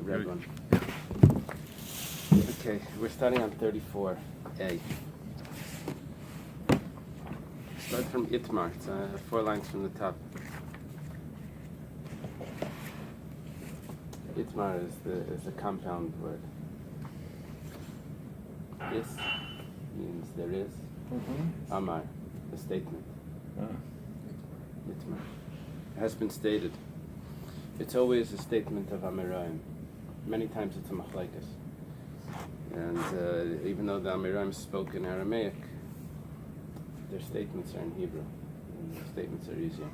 red one. Okay, we're starting on 34A. Start from Itmar. It's 4 lines from the top. Itmar is the compound word. Is means there is. Amar, the statement. Itmar. It has been stated. It's always a statement of Amirayim. Many times it's a machlaikas. And even though the Amirayim spoke in Aramaic, their statements are in Hebrew. And the statements are easier.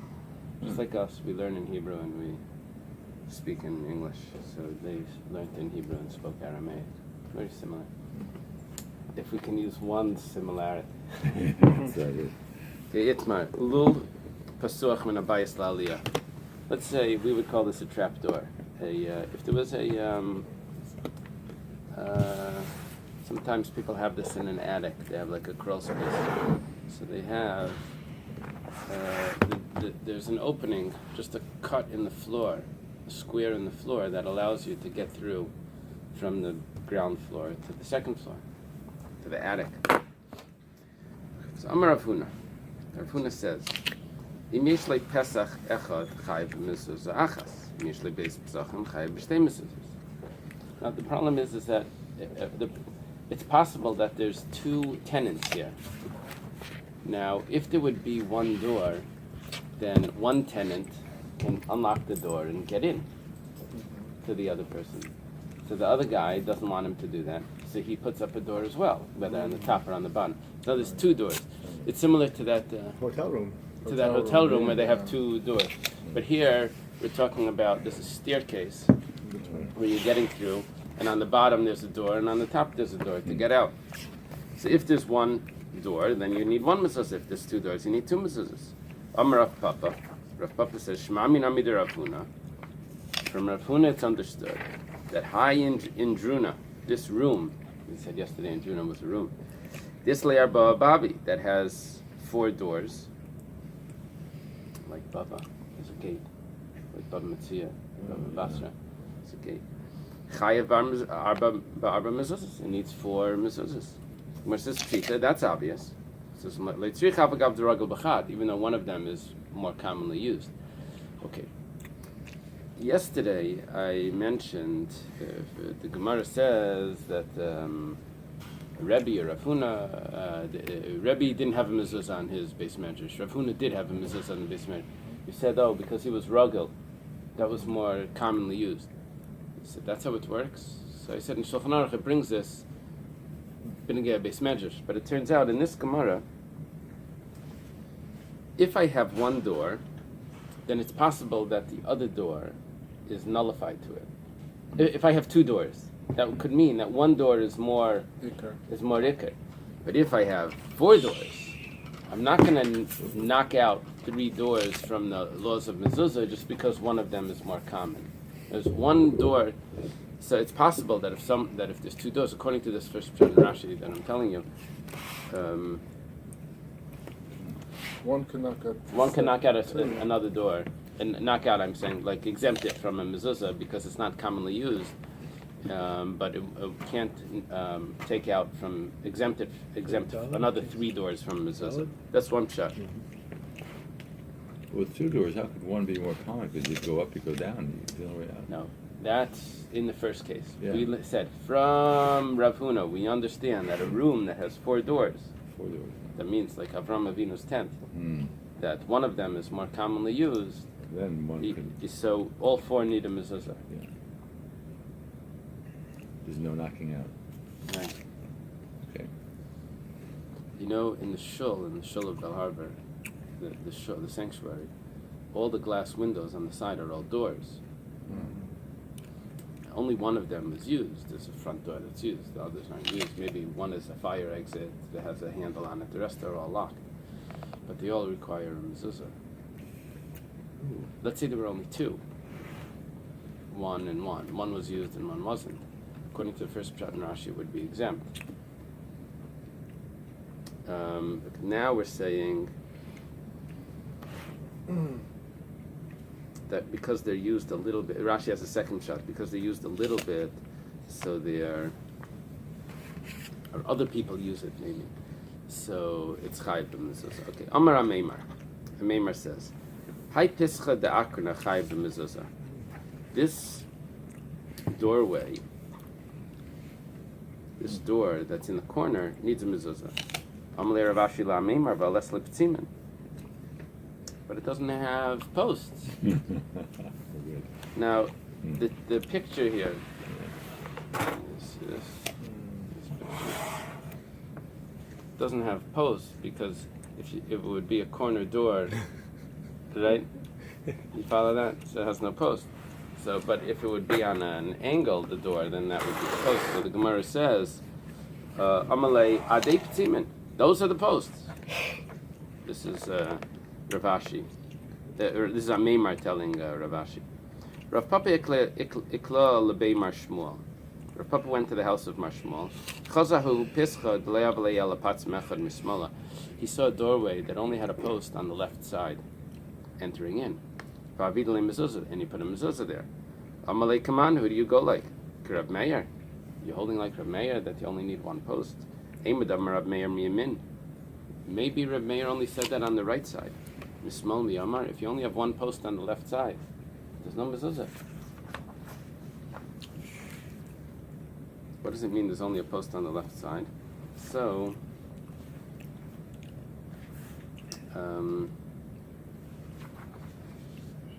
Just like us, we learn in Hebrew and we speak in English. So they learned in Hebrew and spoke Aramaic. Very similar. If we can use one similarity. Okay, Itmar. Lul pasuach min Bais la'aliyah. Let's say we would call this a trap door. If there was sometimes people have this in an attic. They have like a crawl space. So they have, there's an opening, just a cut in the floor, a square in the floor that allows you to get through from the ground floor to the second floor, to the attic. So Amar Rav Huna says, Im yesh le Pesach echad chayiv mezuzah achas. Im yesh le Beis Pesachim chayiv b'shtei mezuzahs. Now the problem is that it's possible that there's 2 tenants here. Now, if there would be one door, then one tenant can unlock the door and get in to the other person. So the other guy doesn't want him to do that, so he puts up a door as well, whether on the top or on the bottom. So there's 2 doors. It's similar to that hotel room. To that hotel room where they have 2 doors. But here we're talking about this is staircase where you're getting through, and on the bottom there's a door, and on the top there's a door to get out. So if there's one door, then you need 1 mezuzah. If there's 2 doors, you need 2 mezuzahs. Amar Rav Papa. Rav Papa says, Shema min amid Rav Huna. From Rav Huna it's understood that high in Druna, this room, we said yesterday in Druna was a room, this Le'ar Babi that has 4 doors, like Baba, there's a gate, like Baba Metzia, Baba Basra, it's a gate. Chayav ba'arba mezuzahs, it needs 4 mezuzahs. Gemara says Pshita, that's obvious. It says Leitzrich avagav deragel b'chad, even though one of them is more commonly used. Okay. Yesterday I mentioned the Gemara says that Rabbi or Rav Huna, Rabbi didn't have a mezuzah on his base measures. Rav Huna did have a mezuzah on the base measure. He said, because he was ragel, that was more commonly used. He said, that's how it works. So I said in Shulchan Aruch it brings this B'negei base measures, but it turns out in this Gemara, if I have one door, then it's possible that the other door is nullified to it. If I have 2 doors, that could mean that one door is more ikar. But if I have 4 doors, I'm not going to knock out 3 doors from the laws of mezuzah just because one of them is more common. There's one door, so it's possible that if there's 2 doors, according to this first pshat in Rashi that I'm telling you, one can knock out another door, and knock out, I'm saying, like exempt it from a mezuzah because it's not commonly used, but it can't take out from exempt another 3 doors from a mezuzah. That's one pshat. With 2 doors, how could one be more common? Because you go up, you go down, you go all the way out. No, that's in the first case. Yeah. We said from Rav Huna, we understand that a room that has 4 doors, 4 doors. that means like Avram Avinu's tent, that one of them is more commonly used. Then one can... So all 4 need a mezuzah. Yeah. There's no knocking out. Right. Okay. You know, in the shul of Bel Harbor, the sanctuary, all the glass windows on the side are all doors. Only one of them is used. There's a front door that's used. The others aren't used. Maybe one is a fire exit that has a handle on it. The rest are all locked. But they all require a mezuzah. Let's say there were only 2. 1 and 1. One was used and one wasn't. According to the first pshat in Rashi, it would be exempt. Now we're saying that because they're used a little bit. Rashi has a second shot because they're used a little bit, so they are, or other people use it maybe. So it's chayiv b'mezuzah. Okay, Amar HaMeimar. HaMeimar says, Hai pischa de'akrona chayiv b'mezuzah. This doorway, this door that's in the corner needs a mezuzah. Amalei Rav Ashi LaMeimar v'ales leptzimen. But it doesn't have posts. Now, the picture here this doesn't have posts because if it would be a corner door, right? You follow that? So it has no post. So, but if it would be on an angle, the door, then that would be the post. So the Gemara says, Amalei adei ptzimen. Those are the posts. This is Rav Ashi. This is HaMeimar telling Rav Ashi. Rav Papa ikla lebei Mar Shmuel. Rav Papa went to the house of Mar Shmuel. Chazahu pischa d'le'av le'el apatz mechad mismala. He saw a doorway that only had a post on the left side, entering in. V'avid le mezuzah, and he put a mezuzah there. Amalei kaman, who do you go like? Rav Meir. You're holding like Rav Meir that you only need one post. Eimadam Rav Meir miyamin. Maybe Rav Meir only said that on the right side. Mismal miyamar. If you only have one post on the left side, there's no mezuzah. What does it mean there's only a post on the left side? So,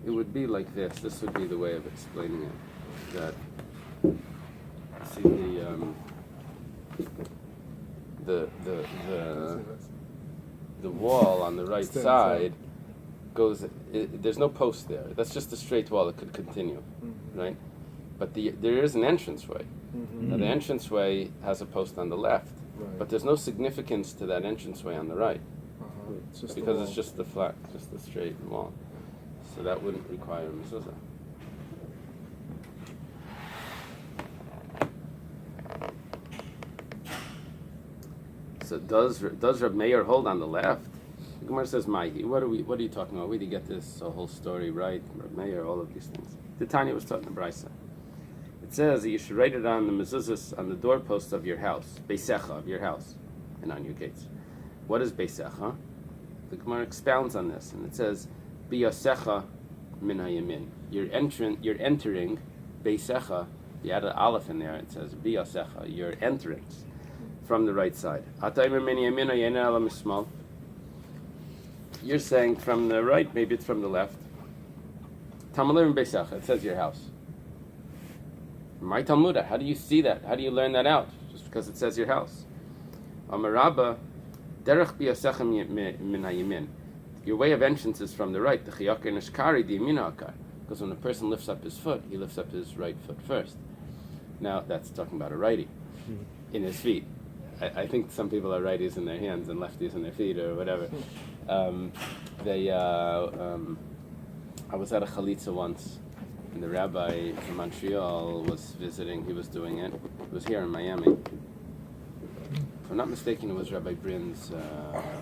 it would be like this. This would be the way of explaining it. That, see the wall on the right side goes. There's no post there. That's just a straight wall that could continue, right? But there is an entranceway. Now the entranceway has a post on the left, but there's no significance to that entranceway on the right, because it's just the flat, just the straight wall. So that wouldn't require a mezuzah. So does Reb Meir hold on the left? The Gemara says, "Ma'hi." What are you talking about? Where do you get this whole story right? Reb Meir, all of these things. The Tanya was taught in the Bais. It says that you should write it on the mezuzahs on the doorposts of your house, beisecha, of your house, and on your gates. What is beisecha? The Gemara expounds on this, and it says, biyasecha min hayamin. You're entering beisecha. You add an aleph in there. It says biyasecha. Your entrance from the right side. You're saying from the right, maybe it's from the left. Tamalim beisecha. It says your house. My Talmudah, how do you see that? How do you learn that out? Just because it says your house. Amarabba, derech biyasecha min hayamin. Your way of entrance is from the right. The chiyakar neshkari di yamina akar. Because when a person lifts up his foot, he lifts up his right foot first. Now that's talking about a righty in his feet. I think some people are righties in their hands and lefties in their feet or whatever. I was at a chalitza once. And the rabbi from Montreal was visiting. He was doing it. It was here in Miami. If I'm not mistaken, it was Rabbi Brin's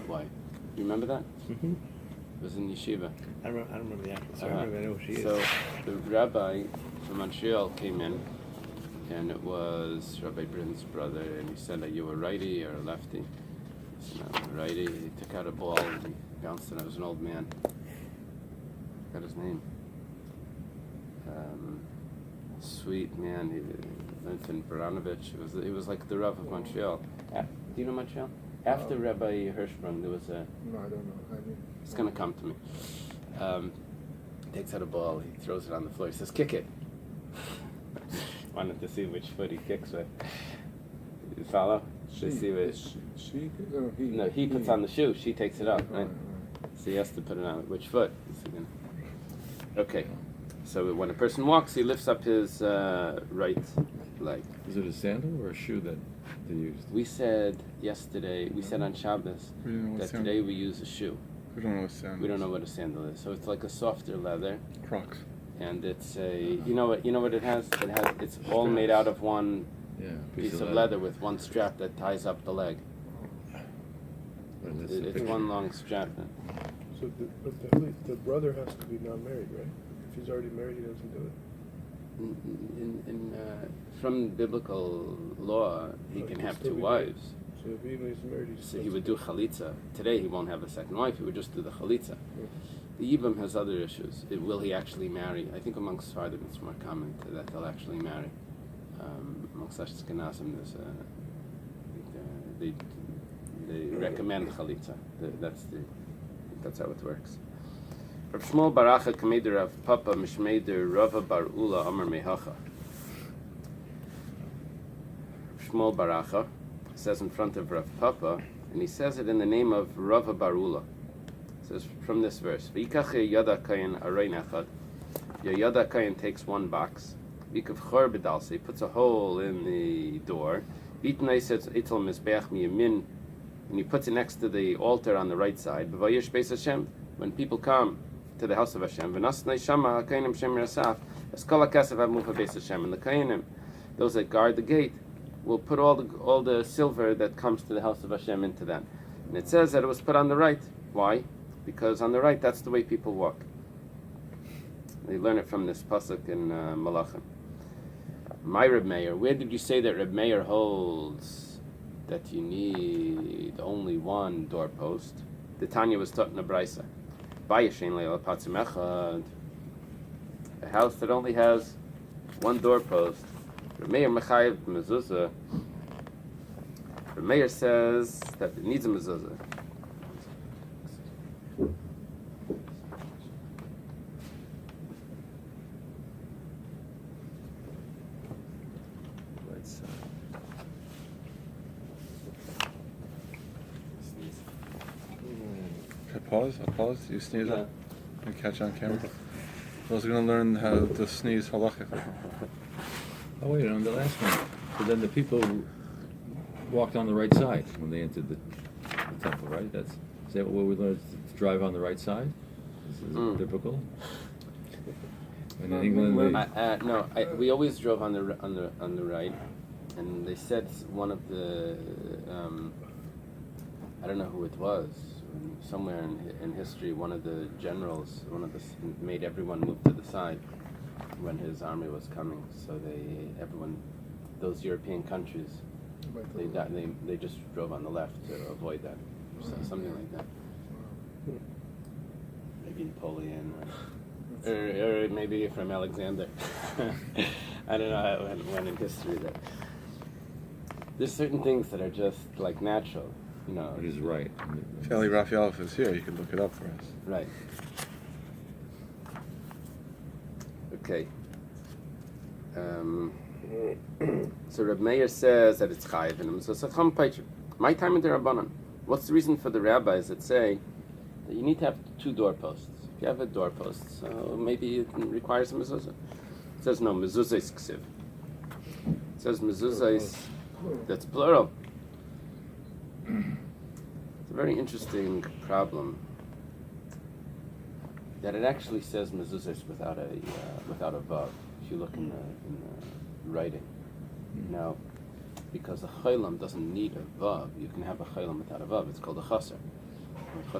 wife. You remember that? Mm-hmm. It was in yeshiva. I don't remember the actual story. I know who she is. So the rabbi from Montreal came in, and it was Rabbi Brin's brother, and he said, "Are you a righty or a lefty?" I said, "I'm a righty." He took out a ball and he bounced it. I was an old man. I got his name. Sweet man, Vincent Baranovich. He was like the Rav of Montreal. Do you know Montreal? After Rabbi Hirschsprung, there was a. No, I don't know. It's gonna come to me. Takes out a ball. He throws it on the floor. He says, "Kick it." Wanted to see which foot he kicks with. You follow? She He puts on the shoe. She takes it out, right? So he has to put it on. Which foot? Okay. So when a person walks, he lifts up his right leg. Is it a sandal or a shoe that they used? We said yesterday, we said on Shabbos that today we use a shoe. We don't know what sandal. We don't know what a sandal is. So it's like a softer leather. Crocs. And it's a you know what it has? It's all made out of one piece of leather with one strap that ties up the leg. It's one long strap. So the brother has to be not married, right? If he's already married, he doesn't do it. From biblical law, he can have two wives. So if even he's married, So he would do chalitza. Today he won't have a second wife, he would just do the chalitza. The Yibam has other issues. Will he actually marry? I think amongst Sfardim it's more common that they'll actually marry. Amongst Ashkenazim, they recommend chalitza. That's how it works. Rav Shmuel Baracha Kameder Rav Papa Mishmeder Rava Bar Ula Amar Mehacha. Shmuel Baracha says in front of Rav Papa, and he says it in the name of Rava Bar Ula. Says from this verse, V'ikach Yada Kayin Arein Echad. Yada Kayin takes one box. V'ikav Chor B'dalse, puts a hole in the door. V'itnei says Itel Mizbeach Miyamin, and he puts it next to the altar on the right side. B'vayish Beis Hashem, when people come to the house of Hashem, V'nasnei Shama HaKayinim Shem Rasaf, Eskala Kasav HaMucha Beis Hashem, and the Kayinim, those that guard the gate, will put all the silver that comes to the house of Hashem into that. And it says that it was put on the right. Why? Because on the right, that's the way people walk. They learn it from this pasuk in Menachem. My Reb Meir, where did you say that Reb Meir holds that you need only one doorpost? The Tanya was taught in a brisa. A house that only has one doorpost. Reb Meir mechayev mezuzah. Reb Meir says that it needs a mezuzah. Pause. You sneeze. Yeah. And catch on camera. I was going to learn how to sneeze halachic. Oh wait, on the last one. So then the people walked on the right side when they entered the temple, right? Is that what we learned? To drive on the right side? Is it biblical? And in England, we always drove on the right, and they said one of the I don't know who it was. Somewhere in history, one of the generals, made everyone move to the side when his army was coming. So those European countries, they just drove on the left to avoid that. So something like that. Maybe Napoleon, or maybe from Alexander. I don't know how it went in history. That there's certain things that are just like natural. It is right. If Eily Raphael is here, you can look it up for us. Right. Okay. So Reb Meir says that it's chayiv in him. So Sacham Paicher. My time in the Rabbanan. What's the reason for the rabbis that say that you need to have two doorposts? If you have a doorpost, so maybe it requires a mezuzah. It says no, mezuzah is ksiv. It says mezuzah is, that's plural. It's a very interesting problem that it actually says mezuzah without a vav. If you look in the writing, now because the chaylam doesn't need a vav, you can have a chaylam without a vav. It's called a chaser,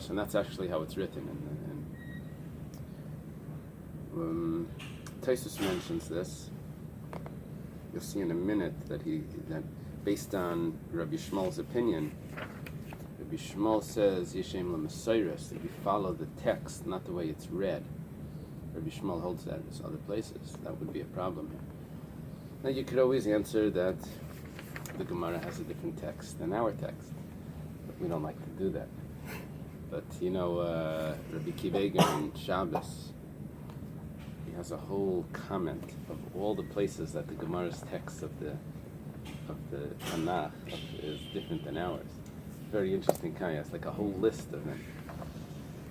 and that's actually how it's written. And Taisus mentions this. You'll see in a minute that based on Rabbi Shmuel's opinion. Rabbi Shmuel says Yishem LaMesayres, that you follow the text, not the way it's read. Rabbi Shmuel holds that in other places. That would be a problem here. Now you could always answer that the Gemara has a different text than our text. But we don't like to do that. But Rabbi Kiveger in Shabbos, he has a whole comment of all the places that the Gemara's text of the Tanakh is different than ours. Very interesting kayas, like a whole list of them.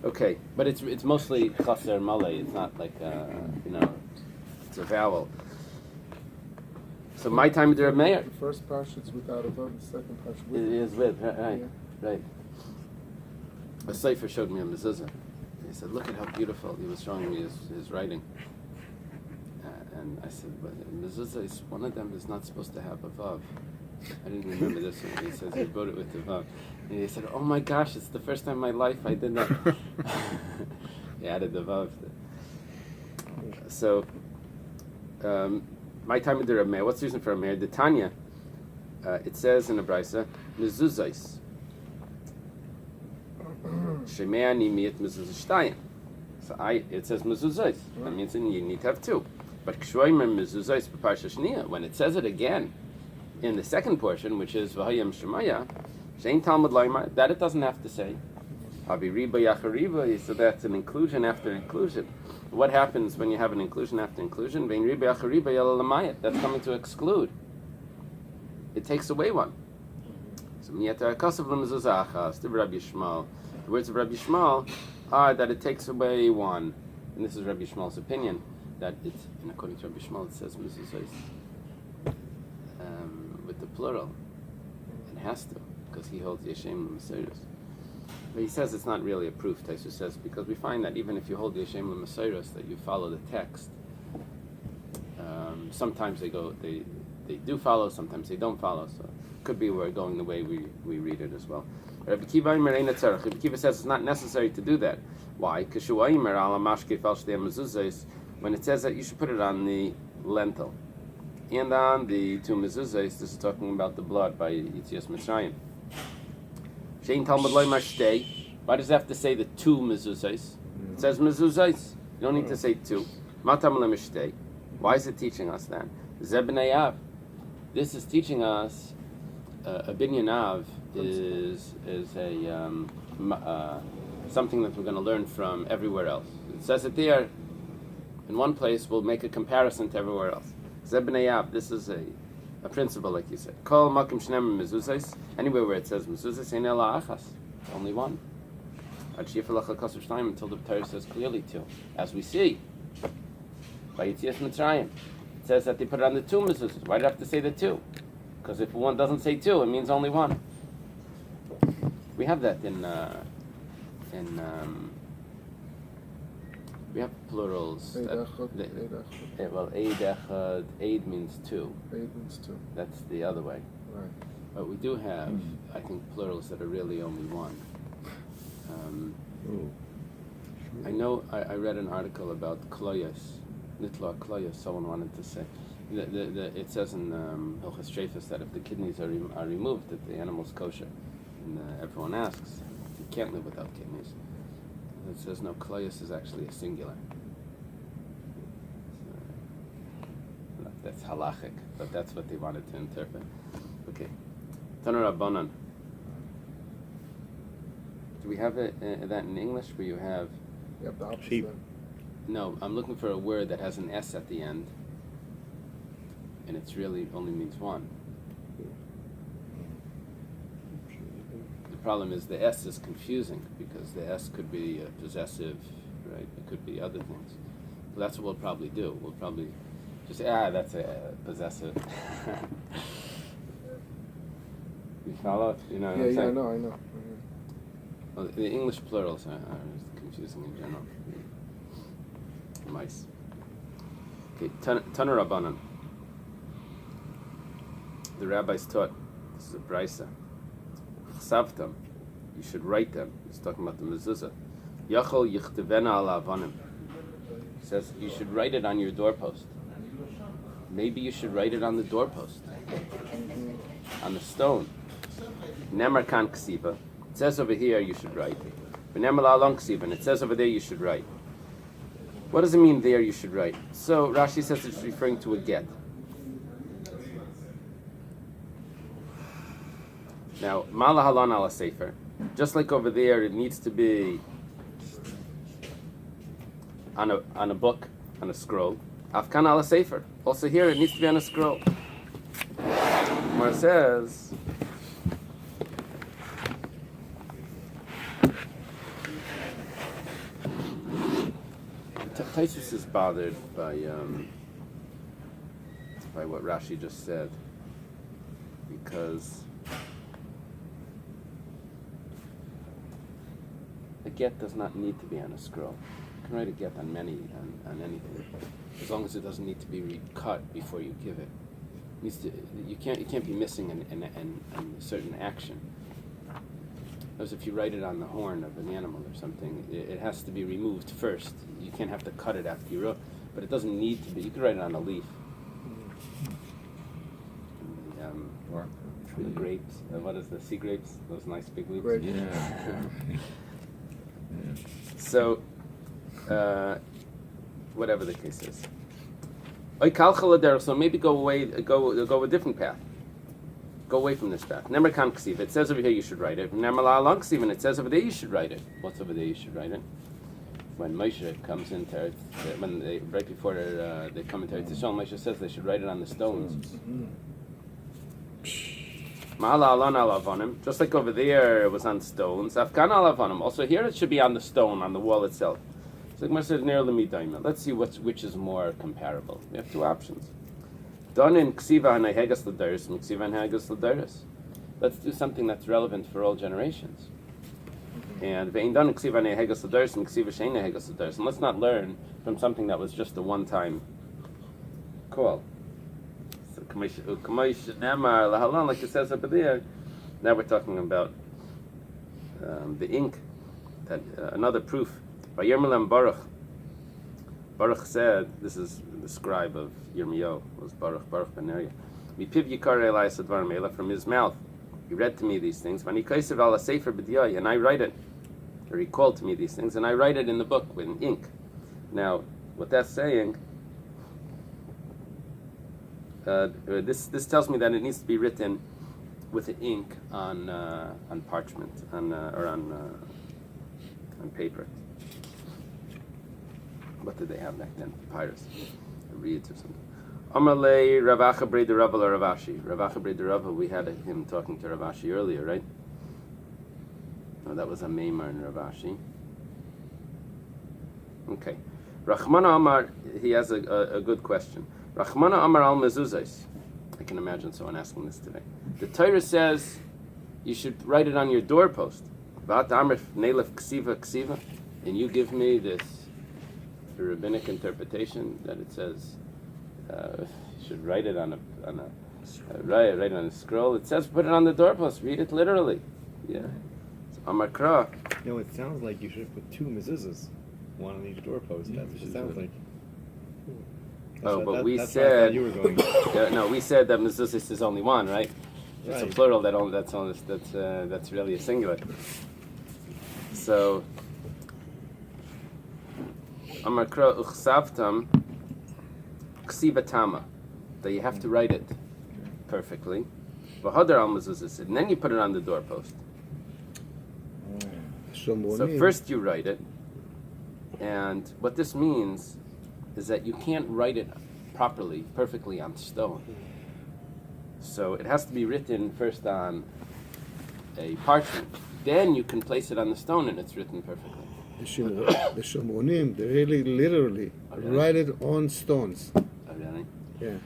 Okay, but it's mostly chaser malay. It's not like it's a vowel. So my time with Reb Meir. The first parsha is without a verb. The second parsha with. It is with right. A sefer showed me a mezuzah. He said, "Look at how beautiful." He was showing me his writing, and I said, "But mezuzah is one of them is not supposed to have a vav." I didn't remember this one. He says he wrote it with the vav. And he said, "Oh my gosh, it's the first time in my life I did that." He added the vav. My time with the Rabbi. What's the reason for Rabbi? The Tanya. It says in the Brisa, mezuzos. Shemeani miyat mezuzah. So it says mezuzos. That means you need to have two. But kshoimer mezuzos b'parsha shniya. When it says it again in the second portion, which is v'hayam shemaya, shein talmud loymar, that it doesn't have to say. Abi riba yachariba. So that's an inclusion after inclusion. What happens when you have an inclusion after inclusion? Vein riba yachariba yala lamayat. That's coming to exclude. It takes away one. So the Rabbi Yishmael. The words of Rabbi Yishmael are that it takes away one, and this is Rabbi Yishmael's opinion. That it's, and according to Rabbi Yishmael, it says mezuzos with the plural. It has to, because he holds Yeshem L'Maseiros. But he says it's not really a proof. Taisu says because we find that even if you hold Yeshem L'Maseiros, that you follow the text. Sometimes they do follow, sometimes they don't follow. So it could be we're going the way we read it as well. Rabbi Kiva says it's not necessary to do that. Why? When it says that you should put it on the lentil and on the two mezuzahs, this is talking about the blood by Yitzias Mitzrayim. Why does it have to say the two mezuzahs? It says mezuzahs. You don't need to say two. Why is it teaching us that? Zebnei This is teaching us a binyan av is a something that we're going to learn from everywhere else. It says it there in one place. We'll make a comparison to everywhere else. Zebnei av. This is a principle, like you said. Kol makim shnem mezuzos. Anywhere where it says mezuzos, ein ela achas. Only one. Until the Torah says clearly two, as we see by Yitzias Mitzrayim. It says that they put it on the two mezuzos. Why do you have to say the two? Because if one doesn't say two, it means only one. We have that in we have plurals. Eid echad. Eid means two. Eid means two. That's the other way. Right. But we do have, I think, plurals that are really only one. I know. I read an article about kloyos, nitla kloyos. Someone wanted to say. It says in Hilchos Treifos that if the kidneys are removed, that the animal's kosher. And everyone asks, you can't live without kidneys. And it says no, kloyos is actually a singular. So, that's halachic, but that's what they wanted to interpret. Okay. Tanur Rabbanan. Do we have that in English where you have... You have the opposite. Sheep. No, I'm looking for a word that has an S at the end. And it's really only means one. The problem is the S is confusing because the S could be possessive, right? It could be other things. So that's what we'll probably do. We'll probably just say, that's a possessive. You follow? You know what I'm saying? I know. Well, the English plurals are confusing in general. Mice. Okay, Tanur Rabbanan. The rabbis taught, this is a brisa, chsavtam, you should write them. He's talking about the mezuzah. Yachol yichtevena ala avanim. He says you should write it on your doorpost. Maybe you should write it on the doorpost, on the stone. Nemar kan ksiva. It says over here you should write. V'nemar la'alon ksiva. And it says over there you should write. What does it mean there you should write? So Rashi says it's referring to a get. Now, mala halon ala sefer, just like over there, it needs to be on a book, on a scroll. Afkan ala sefer. Also here, it needs to be on a scroll. Where it says, Taisus is bothered by what Rashi just said, because a get does not need to be on a scroll. You can write a get on on anything, as long as it doesn't need to be cut before you give it. You can't be missing a certain action. As if you write it on the horn of an animal or something, it has to be removed first. You can't have to cut it after you wrote. but it doesn't need to be. You could write it on a leaf. Or The grapes. What is the sea grapes? Those nice big leaves. Grapes. yeah. So, whatever the case is. So maybe go a different path. Go away from this path. Nemer kan ksiva. It says over here you should write it. Nemer la along ksiva. And it says over there you should write it. What's over there you should write it? When Moshe comes into right before they come into Eretz Yisrael, Moshe says they should write it on the stones. Ma'ala alon alavonim. Just like over there it was on stones. Afkan alavonim. Also here it should be on the stone, on the wall itself. So let's see which is more comparable. We have two options. Donin ksiva hanehegas l'daris and ksiva hanehegas l'daris. Let's do something that's relevant for all generations. And ve'in donin ksiva hanehegas l'daris and ksiva shein hanehegas l'daris. And let's not learn from something that was just a one-time call. So k'maish nemar lahalan, like it says over there. Now we're talking about the ink. That another proof. Vayirmelem Baruch. Baruch said, this is the scribe of Yirmiyahu, was Baruch ben Neriah. Mipiv yikar Eily sadvarim eila, from his mouth. He read to me these things. Vani kaisev ala sefer b'diyai, and I write it. Or he called to me these things, and I write it in the book with ink. Now, what that's saying, this tells me that it needs to be written with the ink on parchment, or on paper. What did they have back then? Papyrus, reeds or something. Amalei Rav Achabrei the Rav or Rav Ashi. Rav Achabrei the Rav, we had him talking to Rav Ashi earlier, right? No, that was a Meimar in Rav Ashi. Okay. Rachmana Amar, he has a good question. Rachmana Amar al mezuzos. I can imagine someone asking this today. The Torah says you should write it on your doorpost. Vat Amar Neilef Ksiva Ksiva, and you give me this rabbinic interpretation that it says you should write it on write it on a scroll. It says put it on the doorpost. Read it literally. Yeah. So Amar Kra. No, it sounds like you should put two mezuzahs, one on each doorpost. That's what it sounds like. We that's said where I thought you were going. no. We said that mezuzah is only one, right? It's a Right. plural. That's really a singular. So Amakra uchsavtam ksivatama, that you have to write it perfectly. V'hadar al mezuzah, and then you put it on the doorpost. So first you write it, and what this means is that you can't write it properly, perfectly on stone. So it has to be written first on a parchment. Then you can place it on the stone and it's written perfectly. The Shomronim, they really literally write it on stones. Oh, really? Yeah.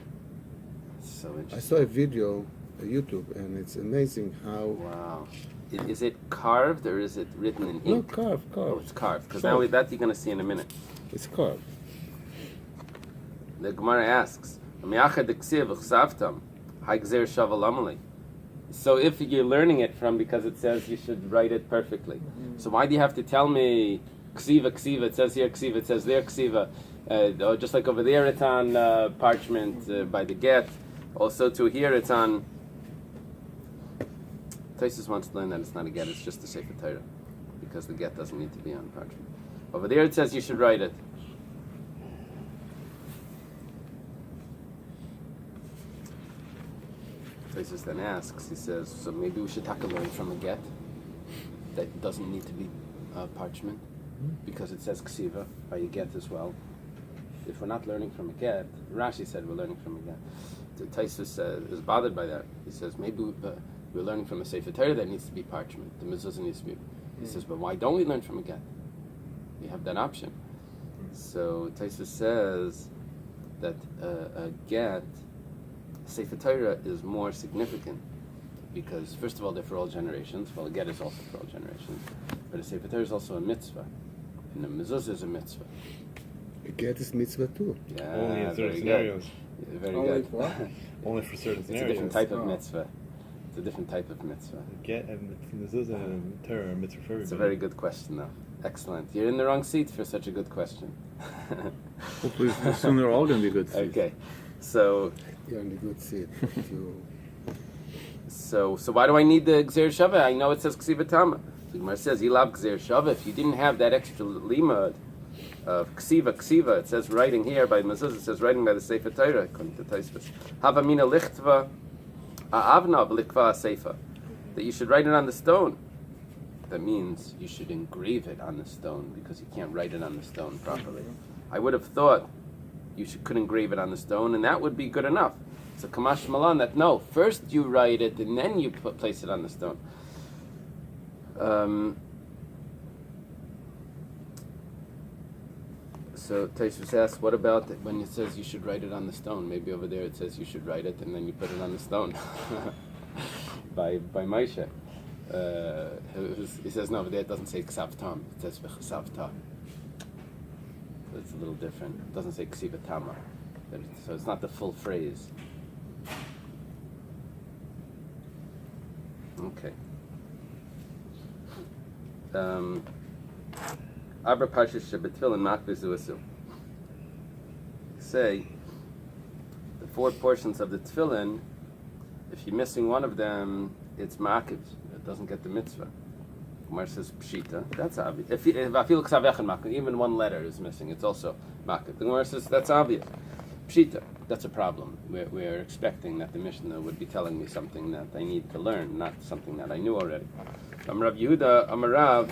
So interesting. I saw a video on YouTube, and it's amazing how... Wow. Is it carved or is it written in No, ink? carved. Oh, it's carved. Because Carved. now that you're going to see in a minute. It's carved. The Gemara asks, so if you're learning it from because it says you should write it perfectly, so why do you have to tell me ksiva, it says here ksiva, it says there ksiva, or just like over there it's on parchment by the get, also to here it's on... Taisus wants to learn that it's not a get, it's just a Sefer Torah, because the get doesn't need to be on parchment. Over there it says you should write it. Taisus then asks, he says, so maybe we should take a learn from a get that doesn't need to be parchment, because it says ksiva by a get as well. If we're not learning from a get, Rashi said we're learning from a get. Taisus is bothered by that. He says maybe we're learning from a Sefer Torah that needs to be parchment. The mezuzah needs to be. He says, but why don't we learn from a get? We have that option. So Taisus says that a get, Sefer Torah is more significant because, first of all, they're for all generations. Well, a get is also for all generations. But a Sefer Torah is also a mitzvah. And a mezuzah is a mitzvah. A get is mitzvah too. Yeah, Only in certain very scenarios. Good. Very Only good. what? Only for certain It's a scenarios. different type of Oh. mitzvah. It's a different type of mitzvah. Get and mezuzah and Torah are mitzvah for everybody. It's a very good question, though. Excellent. You're in the wrong seat for such a good question. Hopefully, soon they're all going to be good seeds. Okay, so You're on the good seed. If you So why do I need the Gzer Shava? I know it says Ksiva Tama. The Gemara says Yilav Gzer Shava. If you didn't have that extra limud of Ksiva, it says writing here by Mezuzah, it says writing by the Sefer Torah, according to Taisvus. Havamina lichtva a'avna v'likva seifa. That you should write it on the stone. That means you should engrave it on the stone because you can't write it on the stone properly. I would have thought could engrave it on the stone, and that would be good enough. So Kamash Malan, that no, first you write it and then you place it on the stone. So Taishus asks, what about when it says you should write it on the stone? Maybe over there it says you should write it and then you put it on the stone. by Moshe. He says no, over there it doesn't say Ksav Tam, it says V'Chasav Ta. So it's a little different. It doesn't say Ksiva Tama. So it's not the full phrase. Okay. Abra Pashish Shebetfilin Makvizu Asu. Say the 4 portions of the tefillin, if you're missing one of them, it's makiv. It doesn't get the mitzvah. Gemara says pshita. That's obvious. If I feel even one letter is missing, it's also makiv. The Gemara says that's obvious. Pshita. That's a problem. We're expecting that the Mishnah would be telling me something that I need to learn, not something that I knew already. Rav Yehuda, Amarav.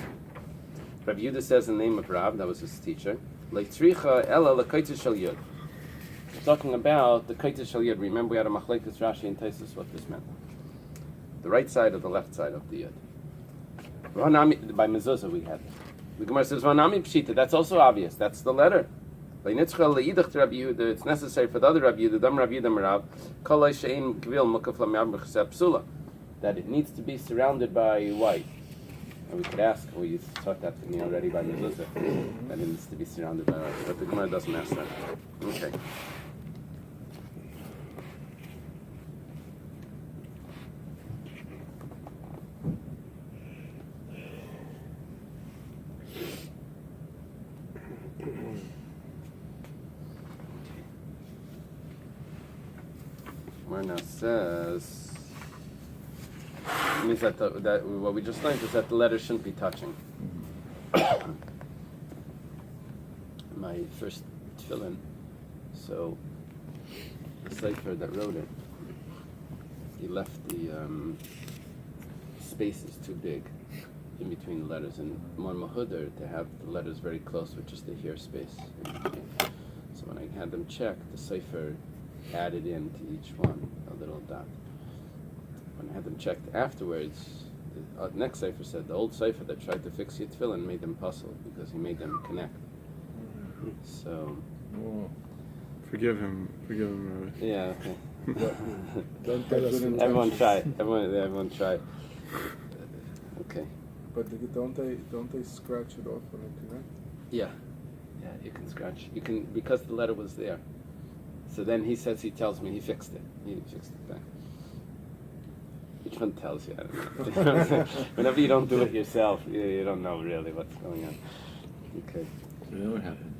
Rav Yehuda says in the name of Rab, that was his teacher. Leitricha ela lekaitis shel yud. Talking about the kaitis shel yud. Remember we had a machlekes Rashi and Taisus what this meant. The right side or the left side of the yud. By mezuzah we had. The Gemara says Vanami pshita. That's also obvious. That's the letter. It's necessary for the other Rabbi Yehuda, that it needs to be surrounded by white. And we could ask, well, you taught that to me already by mezuzah, that it needs to be surrounded by white. But the Gemara doesn't ask that. Okay. Now says it means that that what we just learned is that the letter shouldn't be touching. My first tefillin, so the sefer that wrote it, he left the spaces too big in between the letters, and more mahudar to have the letters very close with just the here space in between. So when I had them checked, the sefer added into each one a little dot. When I had them checked afterwards, the next cipher said the old cipher that tried to fix your tefillin made them puzzle because he made them connect. So Forgive him, Rabbi. yeah, okay. Don't tell us. Everyone try. Everyone try. Okay. But don't they scratch it off when they connect? Yeah, you can scratch. You can because the letter was there. So then he tells me he fixed it. He fixed it back. Which one tells you? I don't know. Whenever you don't do it yourself, you don't know really what's going on. Okay. You know what happened?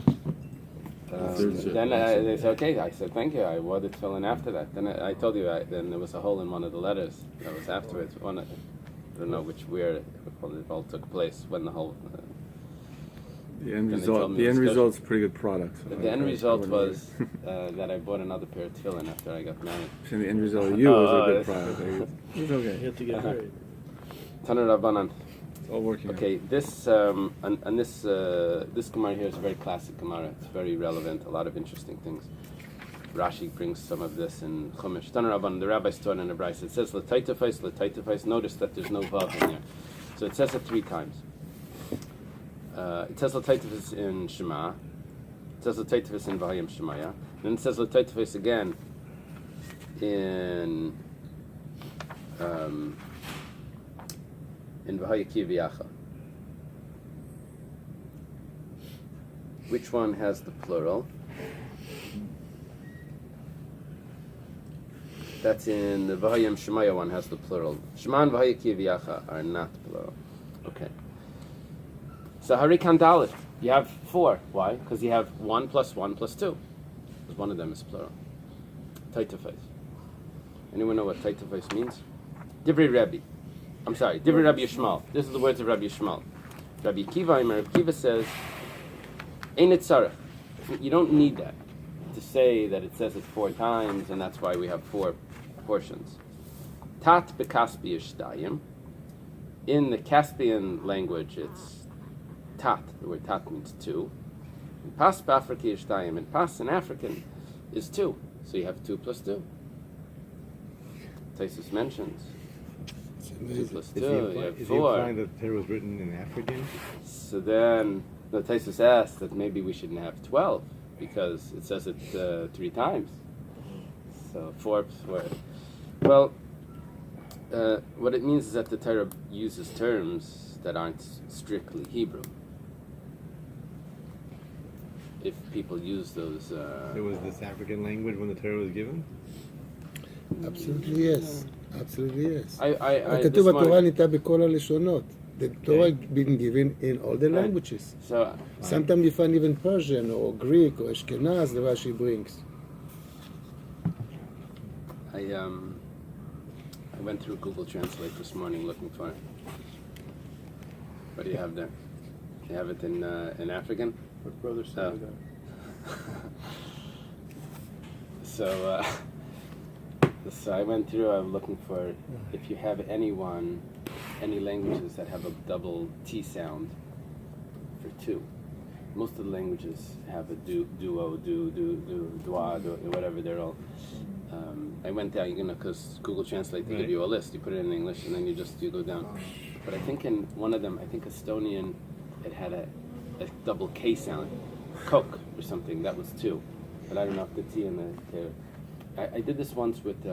Then they said, okay. I said, thank you. I wore the tefillin after that. Then I told you, then there was a hole in one of the letters. That was afterwards. I don't know where it all took place, when the whole... The end Then they result. told me The it was end good. result's a pretty good product. So The end result was that I bought another pair of tefillin after I got married. And the end result of you was a good that's- product. It's okay. You have to get married. Taner Rabbanan. It's all working. Okay, this Gemara here is a very classic Gemara. It's very relevant. A lot of interesting things. Rashi brings some of this in Chumash. Taner Rabbanan, the rabbis taught in the Bais. It says l'taitafais. Notice that there's no vav in there. So it says it 3 times. It says l'taitafais in Shema. It says l'taitafais in Vayim Shemaya. Then it says l'taitafais again in V'hayaki v'yacha. Which one has the plural? That's in the V'hayim Shemaya one has the plural. Shema and V'hayaki v'yacha are not plural. Okay. So Harikan Dalet. You have 4. Why? Because you have 1 plus 1 plus 2. Because one of them is plural. Taitafais. Anyone know what taitafais means? Divrei Rabbi. I'm sorry, Divrei Rabbi Yishmael. This is the words of Rabbi Yishmael. Rabbi Kiva says, Ein it tzarech. You don't need that to say that it says it 4 times, and that's why we have 4 portions. Tat bekaspi ishtayim. In the Caspian language, it's tat. The word tat means 2. And pas b'Afriki ishtayim. And pas in African is 2. So you have 2 plus 2. Taisus mentions 2 plus 2. You have Is he 4. implying that the Torah was written in African? So then the Taisus asked that maybe we shouldn't have 12 because it says it 3 times. So 4. Well, what it means is that the Torah uses terms that aren't strictly Hebrew. If people use those... It was this African language when the Torah was given? Absolutely yes. Absolutely yes. this כתוב התורה morning- ניתנה בכל הלשונות. The Torah been given in all the Right. languages. So Sometimes you find even Persian or Greek or Ashkenaz, the Rashi brings. I went through Google Translate this morning looking for it. What do you have there? You have it in African? But brother Oh. said that. So I went through, I'm looking for if you have any languages that have a double T sound for 2. Most of the languages have a duo, dua, whatever, they're all. I went down, because Google Translate, they give you a list. You put it in English and then you go down. But I think in one of them, I think Estonian, it had a double K sound. Coke or something, that was 2. But I don't know if the T and the K. I did this once with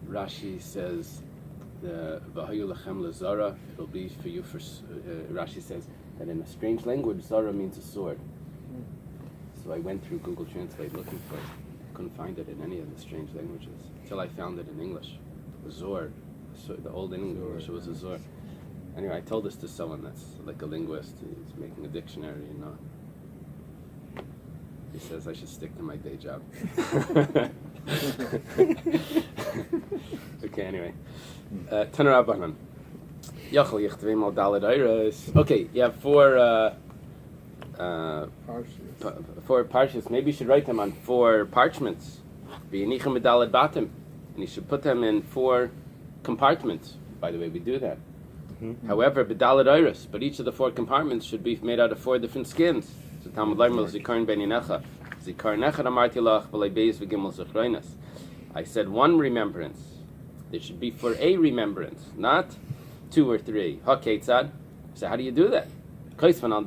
Rashi says the V'hayu lechem lezara, it'll be for you for Rashi says that in a strange language zara means a sword. So I went through Google Translate looking for it. Couldn't find it in any of the strange languages until I found it in English. Zord. So the old English was a zord. Anyway, I told this to someone that's like a linguist. He's making a dictionary, He says I should stick to my day job. Okay, anyway. Taner Rabbanan. Yachal yichtveim al daled eiros. Okay, you have 4 parshas. Maybe you should write them on 4 parchments. V'yinichem medaled batim. And you should put them in 4 compartments. By the way, we do that. However, bedaled eiros, but each of the 4 compartments should be made out of 4 different skins. So Talmud Leimer Zikaron Beninecha. Zikaron Echad Amarti Lach B'lei Bais V'Gimel Zechreinas. I said 1 remembrance. There should be for a remembrance, not 2 or 3. Ha Ketzad. So how do you do that? Kaisvan al